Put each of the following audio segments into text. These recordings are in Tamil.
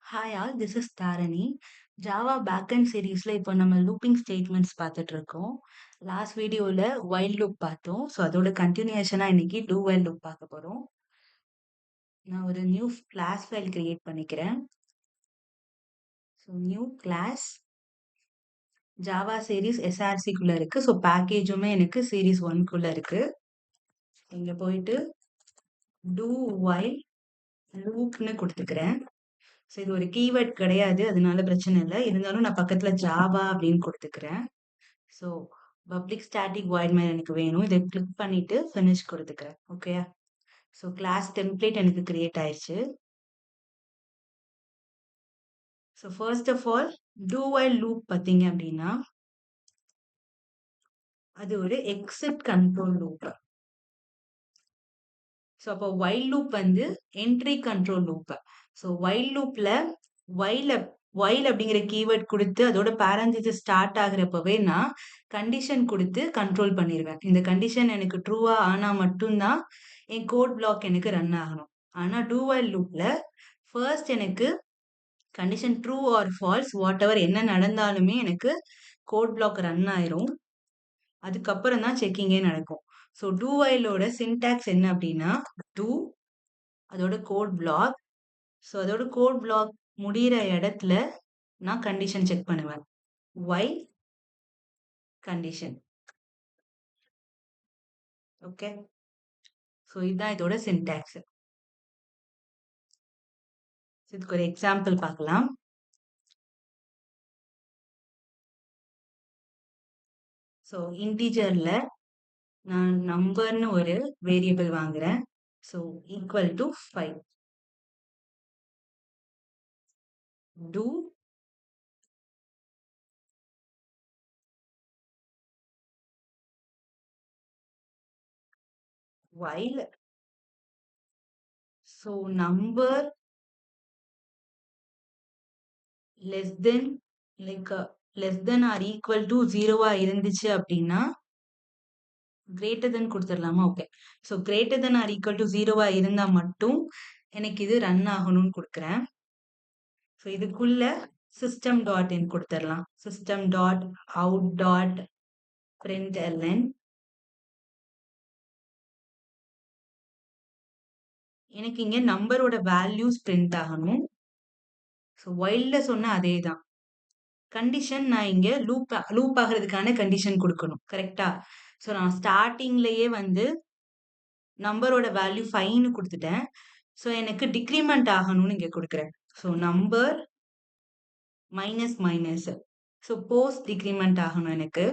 Hi all, this is Tharani. Java backend சீரீஸ்ல இப்போ நம்ம லூப்பிங் ஸ்டேட்மெண்ட்ஸ் பார்த்துட்டு இருக்கோம். லாஸ்ட் வீடியோல while loop பார்த்தோம். ஸோ அதோட கண்டினியூஷனா இன்னைக்கு do while loop பார்க்க போறோம். நான் ஒரு நியூ கிளாஸ் ஃபைல் கிரியேட் பண்ணிக்கிறேன். So new class Java series SRC குள்ள இருக்கு. ஸோ பேக்கேஜுமே எனக்கு சீரீஸ் 1 குள்ள இருக்கு. இங்க போயிட்டு do while loopனு கொடுத்துக்கிறேன். ஸோ இது ஒரு கீவேர்ட் கிடையாது, அதனால பிரச்சனை இல்லை. இருந்தாலும் நான் பக்கத்துல ஜாவா அப்படின்னு கொடுத்துக்கிறேன். So public static void main எனக்கு வேணும். இதை கிளிக் பண்ணிட்டு ஃபினிஷ் கொடுத்துக்கிறேன். ஓகே, ஸோ கிளாஸ் டெம்ப்ளேட் எனக்கு கிரியேட் ஆயிடுச்சு. So first of all do while loop பார்த்தீங்க அப்படின்னா அது ஒரு எக்ஸிட் கண்ட்ரோல் லூப். ஸோ அப்போ வைல் லூப் வந்து entry control loop. So while லூப்ல வைல் அப்படிங்கிற கீவேர்ட் கொடுத்து அதோட பேரந்திசிஸ் ஸ்டார்ட் ஆகுறப்பவே நான் கண்டிஷன் கொடுத்து கண்ட்ரோல் பண்ணிடுவேன். இந்த கண்டிஷன் எனக்கு ட்ரூவா ஆனா மட்டும்தான் என் கோட் பிளாக் எனக்கு ரன் ஆகணும். ஆனா டூ வைல் லூப்ல ஃபர்ஸ்ட் எனக்கு condition true or false whatever என்ன நடந்தாலுமே எனக்கு கோட் பிளாக் ரன் ஆயிரும். அதுக்கப்புறம் தான் செக்கிங்கே நடக்கும். ஸோ டூ வைலோட சின்டாக்ஸ் என்ன அப்படின்னா டூ அதோட கோட் பிளாக். ஸோ அதோட கோட் பிளாக் முடிகிற இடத்துல நான் கண்டிஷன் செக் பண்ணுவேன். while condition. ஓகே, ஸோ இதுதான் இதோட சின்டாக்ஸ். இதுக்கு ஒரு எக்ஸாம்பிள் பார்க்கலாம். ஸோ இன்டீஜர்ல நான் நம்பர்னு ஒரு வேரியபிள் வாங்குறேன். So equal to 5. do while so number less than like less than or equal to 0வா இருந்துச்சு அப்படின்னா கிரேட்டர் தென் கொடுத்துடலாமா? Okay, so greater than or equal to 0வா இருந்தா மட்டும் எனக்கு இது ரன் ஆகணும்னு கொடுக்குறேன். ஸோ இதுக்குள்ள சிஸ்டம் டாட் இன் கொடுத்துடலாம். System dot out dot println. எனக்கு இங்க நம்பரோட வேல்யூஸ் பிரிண்ட் ஆகணும். ஸோ வைல்ட்ல சொன்ன அதே தான் கண்டிஷன். நான் இங்க லூப் ஆகிறதுக்கான கண்டிஷன் கொடுக்கணும், கரெக்டா? ஸோ நான் ஸ்டார்டிங்லயே வந்து நம்பரோட வேல்யூ 5ன்னு கொடுத்துட்டேன். ஸோ எனக்கு டிக்ரிமெண்ட் ஆகணும்னு இங்க கொடுக்குறேன். So number minus minus. So post decrement ஆகணும் எனக்கு.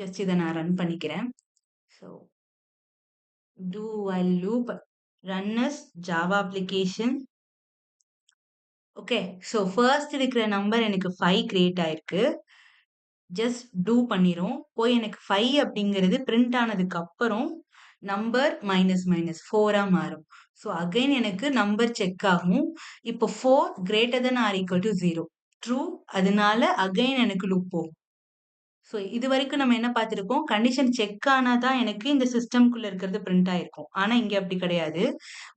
ஜஸ்ட் இதை நான் ரன் பண்ணிக்கிறேன். So do while loop run as java application. Okay, so first இருக்கிற நம்பர் எனக்கு 5 கிரியேட் ஆயிருக்கு. ஜஸ்ட் டூ பண்ணிரும். போய் எனக்கு 5 அப்படிங்கிறது பிரிண்ட் ஆனதுக்கு அப்புறம் நம்பர் மைனஸ் மைனஸ் 4ஆ மாறும். ஸோ அகைன் எனக்கு நம்பர் செக் ஆகும். இப்போ 4 greater than or equal to 0 true. அதனால அகைன் எனக்கு லூப் போகும். ஸோ இது வரைக்கும் நம்ம என்ன பார்த்துருக்கோம்? கண்டிஷன் செக் ஆனால் தான் எனக்கு இந்த சிஸ்டம்குள்ளே இருக்கிறது பிரிண்ட் ஆயிருக்கும். ஆனால் இங்கே அப்படி கிடையாது.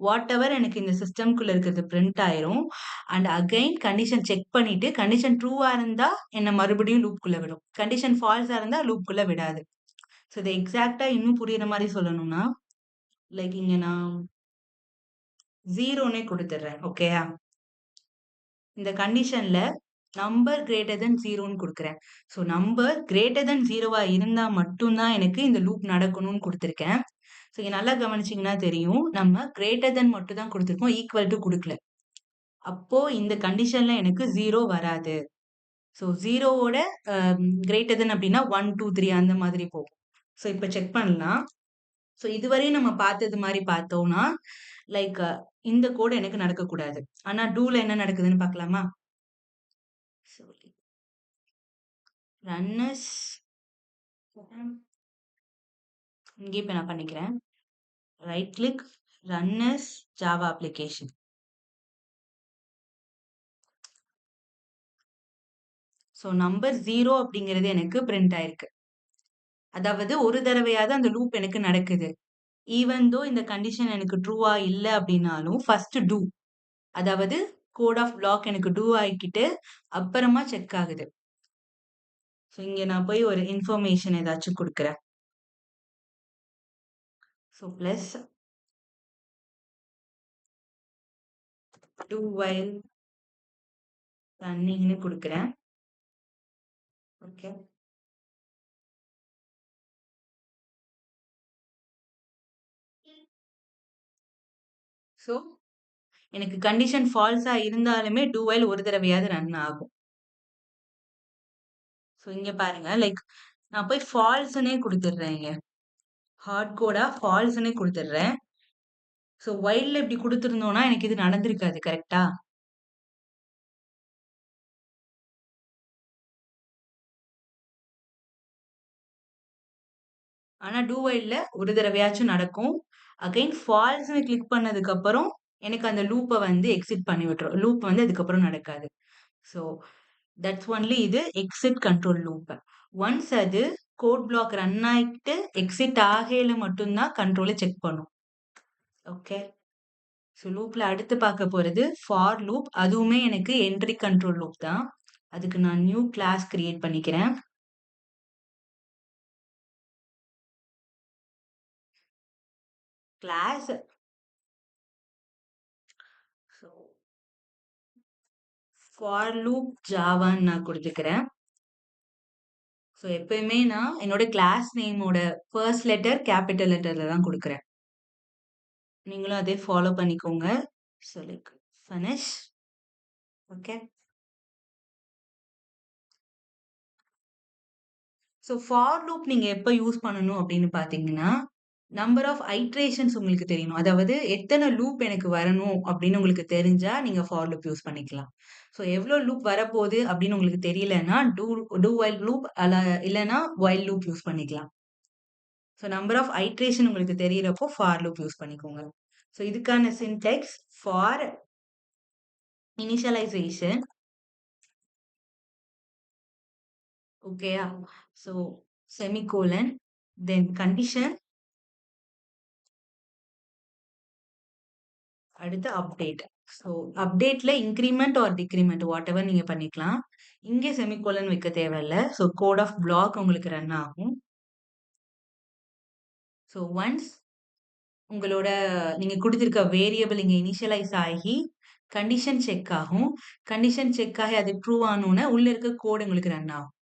வாட் எவர் எனக்கு இந்த சிஸ்டம்குள்ளே இருக்கிறது பிரிண்ட் ஆயிரும். அண்ட் அகைன் கண்டிஷன் செக் பண்ணிட்டு கண்டிஷன் ட்ரூவாக இருந்தால் என்னை மறுபடியும் லூப்குள்ளே விடும். கண்டிஷன் ஃபால்ஸாக இருந்தால் லூப்குள்ளே விடாது. ஸோ இதை எக்ஸாக்டாக இன்னும் புரியுற மாதிரி சொல்லணும்னா லைக் இங்கே நான் 0னே கொடுத்துட்றேன். ஓகேயா? இந்த கண்டிஷன்ல நம்பர் கிரேட்டர் தென் 0ன்னு கொடுக்குறேன். ஸோ நம்பர் கிரேட்டர் தென் 0வா இருந்தா மட்டும்தான் எனக்கு இந்த லூப் நடக்கணும்னு கொடுத்துருக்கேன். ஸோ இங்க நல்லா கவனிச்சிங்கன்னா தெரியும், நம்ம கிரேட்டர் தென் மட்டும் தான் கொடுத்துருக்கோம், ஈக்குவல் டு கொடுக்கல. அப்போ இந்த கண்டிஷன்ல எனக்கு 0 வராது. ஸோ 0வோட கிரேட்டர் தென் அப்படின்னா 1 2 3 அந்த மாதிரி போகும். ஸோ இப்போ செக் பண்ணலாம். ஸோ இதுவரையும் நம்ம பார்த்தது மாதிரி பார்த்தோம்னா லைக் இந்த கோடு எனக்கு நடக்கக்கூடாது. ஆனா டூல என்ன நடக்குதுன்னு பார்க்கலாமா? ரன் அஸ் இங்கே இப்போ நான் பண்ணிக்கிறேன். Right click, run as Java application. So number 0 அப்படிங்கிறது எனக்கு பிரிண்ட் ஆயிருக்கு. அதாவது ஒரு தடவையாவது அந்த லூப் எனக்கு நடக்குது. ஈவன் தோ இந்த கண்டிஷன் எனக்கு ட்ரூவா இல்ல அப்படின்னாலும் ஃபர்ஸ்ட் டூ. அதாவது கோட் ஆஃப் பிளாக் எனக்கு டூ ஆயிக்கிட்டு அப்புறமா செக் ஆகுது. ஸோ இங்க நான் போய் ஒரு இன்ஃபர்மேஷன் ஏதாச்சும் குடுக்குறேன். ஸோ பிளஸ் டூ வைல் ரன்னிங்னு குடுக்குறேன். ஓகே. ஸோ எனக்கு கண்டிஷன் ஃபால்ஸா இருந்தாலுமே டூ வைல் ஒரு தடவையாவது ரன் ஆகும். ஸோ இங்க பாருங்க லைக் நான் போய் ஃபால்ஸ்னே குடுத்துடுறேன் இங்க. ஹார்ட் கோடா ஃபால்ஸ்னே குடுத்துடுறேன். ஸோ வைல்ல இப்படி குடுத்திருந்தோம்னா எனக்கு இது நடந்திருக்காது. கரெக்ட்டா? ஆனா டூ வைல்ல ஒரு தடவையாச்சும் நடக்கும். அகைன் ஃபால்ஸ்ன்னு கிளிக் பண்ணதுக்கு அப்புறம் எனக்கு அந்த லூப்ப வந்து எக்ஸிட் பண்ணி விட்டுரும். லூப் வந்து அதுக்கப்புறம் நடக்காது. ஸோ தட்ஸ் ஒன்லி இது எக்ஸிட் கண்ட்ரோல் லூப். ஒன்ஸ் அது கோட் பிளாக் ரன் ஆயிட்டு எக்ஸிட் ஆகையில மட்டும் தான் கண்ட்ரோல செக் பண்ணும். ஓகே. ஸோ லூப்ல அடுத்து பார்க்க போறது ஃபார் லூப். அதுவுமே எனக்கு என்ட்ரி கண்ட்ரோல் லூப் தான். அதுக்கு நான் நியூ கிளாஸ் கிரியேட் பண்ணிக்கிறேன். கிளாஸ் ஸோ ஃபார் லூப் ஜாவான்னு நான் கொடுத்துக்கிறேன். ஸோ எப்பயுமே நான் என்னோட கிளாஸ் நேமோட ஃபர்ஸ்ட் லெட்டர் கேபிட்டல் லெட்டர்ல தான் கொடுக்குறேன். நீங்களும் அதே ஃபாலோ பண்ணிக்கோங்க. So like finish. Okay. So for loop நீங்க எப்ப யூஸ் பண்ணணும் அப்படின்னு பார்த்தீங்கன்னா, நம்பர் ஆஃப் ஐட்ரேஷன்ஸ் உங்களுக்கு தெரியணும். அதாவது எத்தன லூப் எனக்கு வரணும் அப்படின்னு உங்களுக்கு தெரிஞ்சா, நீங்க ஃபார் லூப் யூஸ் பண்ணிக்கலாம். ஸோ எவ்ளோ லூப் வரப்போகுது அப்படின்னு உங்களுக்கு தெரியலன்னா, டூ வைல் லூப் இல்லன்னா வைல் லூப் யூஸ் பண்ணிக்கலாம். ஸோ நம்பர் ஆஃப் ஐட்ரேஷன் உங்களுக்கு தெரியறப்போ ஃபார் லூப் யூஸ் பண்ணிக்கோங்க. ஸோ இதுக்கான சின்டெக்ஸ் ஃபார் இனிஷியலைசேஷன். ஓகேயா? ஸோ செமிகோலன், தென் கண்டிஷன், அடுத்து அப்டேட். ஸோ அப்டேட்ல இன்கிரிமெண்ட் ஆர் டிக்ரிமெண்ட் வாட்டெவர் நீங்க பண்ணிக்கலாம். இங்க செமிகோலன் வைக்க தேவையில்ல. ஸோ கோட் ஆஃப் பிளாக் உங்களுக்கு ரன் ஆகும். ஸோ ஒன்ஸ் உங்களோட நீங்க குடுத்திருக்க வேரியபிள் இங்க இனிஷியலைஸ் ஆகி கண்டிஷன் செக் ஆகும். கண்டிஷன் செக் ஆகி அது ட்ரூ ஆனோனே உள்ள இருக்க கோட் உங்களுக்கு ரன் ஆகும்.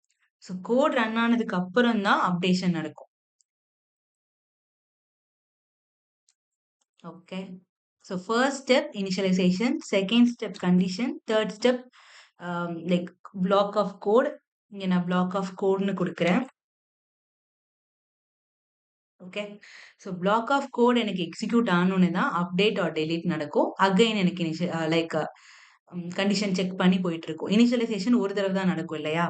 ஸோ கோட் ரன் ஆனதுக்கு அப்புறம் தான் அப்டேஷன் நடக்கும். Okay. So first step initialization, second step condition, third step like block of code. இங்க நான் பிளாக் ஆஃப் கோட்ன்னு குடுக்குறேன். Okay. So block of code எனக்கு எக்ஸிக்யூட் ஆனோனே தான் அப்டேட் ஆர் டெலீட் நடக்கும். அகைன் எனக்கு லைக் கண்டிஷன் செக் பண்ணி போயிட்டு இருக்கும். இனிஷியலைசேஷன் ஒரு தடவ தான் நடக்கும் இல்லையா?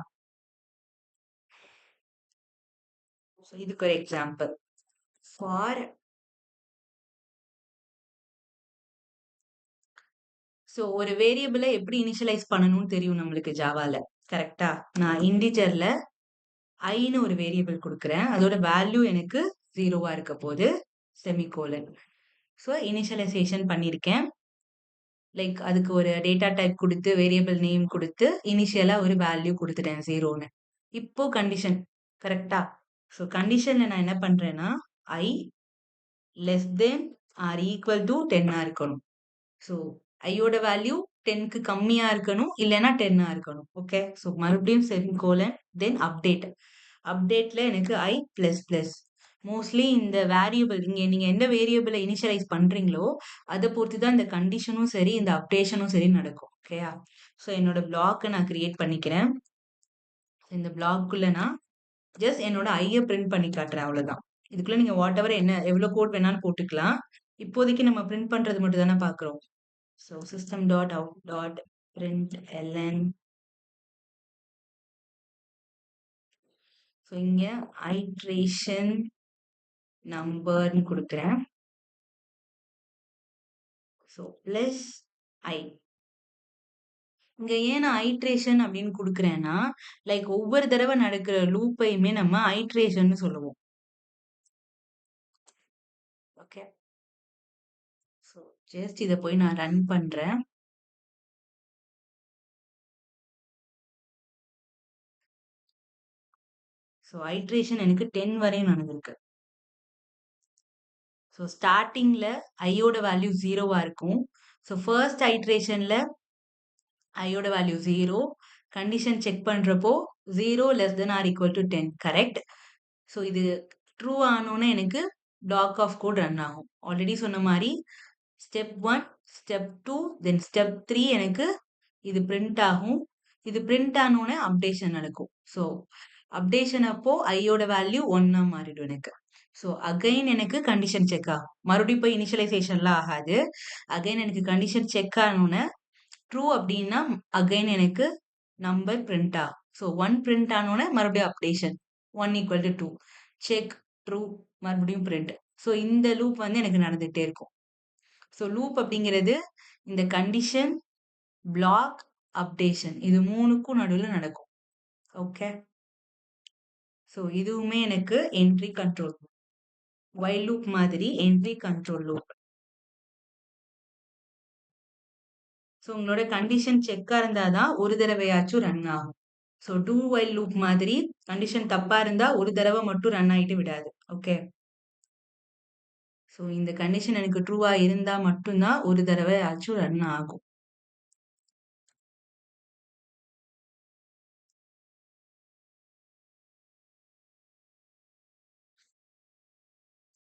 ஸோ இதுக்கு ஒரு எக்ஸாம்பிள். ஃபார் ஸோ ஒரு வேரியபிள எப்படி இனிஷியலைஸ் பண்ணணும்னு தெரியும் நம்மளுக்கு ஜாவால. கரெக்ட்டா? நான் இன்டிஜர்ல ஐன்னு ஒரு வேரியபிள் குடுக்குறேன். அதோட வேல்யூ எனக்கு 0வா இருக்க போது. செமிகோலன். ஸோ இனிஷியலைசேஷன் பண்ணியிருக்கேன். லைக் அதுக்கு ஒரு டேட்டா டைப் குடுத்து, வேரியபிள் நேம் குடுத்து, இனிஷியலா ஒரு வேல்யூ குடுத்துட்டேன் 0ன்னு. இப்போ கண்டிஷன். கரெக்ட்டா? ஸோ கண்டிஷன்ல நான் என்ன பண்றேன்னா, i less than or equal to 10ஆ இருக்கணும். ஸோ ஐயோட வேல்யூ 10க்கு கம்மியா இருக்கணும். இல்லன்னா 10ஆ இருக்கணும். ஓகே. ஸோ மறுபடியும் செமிகோலன், தென் அப்டேட். அப்டேட்ல எனக்கு ஐ பிளஸ் பிளஸ். மோஸ்ட்லி இந்த வேரியபிள் இங்க நீங்க எந்த வேரியபிள இனிஷியலைஸ் பண்றீங்களோ, அத பொறுத்து தான் இந்த கண்டிஷனும் சரி, இந்த அப்டேஷனும் சரி நடக்கும். ஓகேயா? ஸோ என்னோட பிளாக்க நான் கிரியேட் பண்ணிக்கிறேன். இந்த பிளாக்குள்ள நான் ஜஸ்ட் என்னோட ஐய பிரிண்ட் பண்ணி காட்டுறேன் அவ்வளவுதான். இதுக்குள்ள நீங்க வாட்டெவர் என்ன எவ்வளோ கோட் வேணாலும் போட்டுக்கலாம். இப்போதைக்கு நம்ம பிரிண்ட் பண்றது மட்டும் தானே பார்க்குறோம். So system dot out dot println. So இங்க ஐட்ரேஷன் நம்பர்ன்னு குடுக்குறேன். ஸோ பிளஸ் ஐ. இங்க ஏன் நான் ஐட்ரேஷன் அப்படின்னு குடுக்குறேன்னா, லைக் ஒவ்வொரு தடவ நடக்கிற லூப்பையுமே நம்ம ஐட்ரேஷன்னு சொல்லுவோம். ஓகே. ஸோ ஜஸ்ட் இத போய் நான் ரன் பண்றேன். ஸோ ஐட்ரேஷன் எனக்கு 10 வரையும் நடந்திருக்கு. ஸோ ஸ்டார்ட்டிங்ல ஐயோட வேல்யூ 0வா இருக்கும். ஸோ ஃபர்ஸ்ட் ஐட்ரேஷன்ல ஐயோட வேல்யூ 0. கண்டிஷன் செக் பண்றப்போ 0 less than or equal to 10 correct. So இது ட்ரூ ஆனோனே எனக்கு பிளாக் ஆஃப் கோட் ரன் ஆகும். ஆல்ரெடி சொன்ன மாரி ஸ்டெப் 1, ஸ்டெப் 2, தென் ஸ்டெப் 3 எனக்கு இது பிரிண்ட் ஆகும். இது பிரிண்ட் ஆனோனே அப்டேஷன் நடக்கும். ஸோ அப்டேஷன் அப்போ ஐயோட வேல்யூ 1ஆ மாறிடும் எனக்கு. ஸோ அகைன் எனக்கு கண்டிஷன் செக் ஆகும். மறுபடியும் போய் இனிஷியலைசேஷன்லாம் ஆகாது. அகைன் எனக்கு கண்டிஷன் செக் ஆனோனே ட்ரூ அப்படின்னா அகைன் எனக்கு நம்பர் பிரிண்ட் ஆகும். ஸோ 1 பிரிண்ட் ஆனோனே மறுபடியும் updation 1 equal to 2 check true மறுபடியும் பிரிண்ட். ஸோ இந்த லூப் வந்து எனக்கு நடந்துகிட்டே இருக்கும். ஸோ லூப் அப்படிங்கிறது இந்த கண்டிஷன், பிளாக், அப்டேஷன் இது 3க்கும் நடுவுல நடக்கும். ஓகே. ஸோ இதுவுமே எனக்கு entry control loop. While loop மாதிரி என்ட்ரி கண்ட்ரோல் லூப். ஸோ உங்களோட கண்டிஷன் செக்கா இருந்தா தான் ஒரு தடவையாச்சும் ரன் ஆகும். ஸோ டூ வைல் லூப் மாதிரி கண்டிஷன் தப்பா இருந்தா ஒரு தடவை மட்டும் ரன் ஆயிட்டு விடாது. ஓகே. ஸோ இந்த கண்டிஷன் எனக்கு ட்ரூவா இருந்தா மட்டும் தான் ஒரு தடவையாச்சும் ரன் ஆகும்.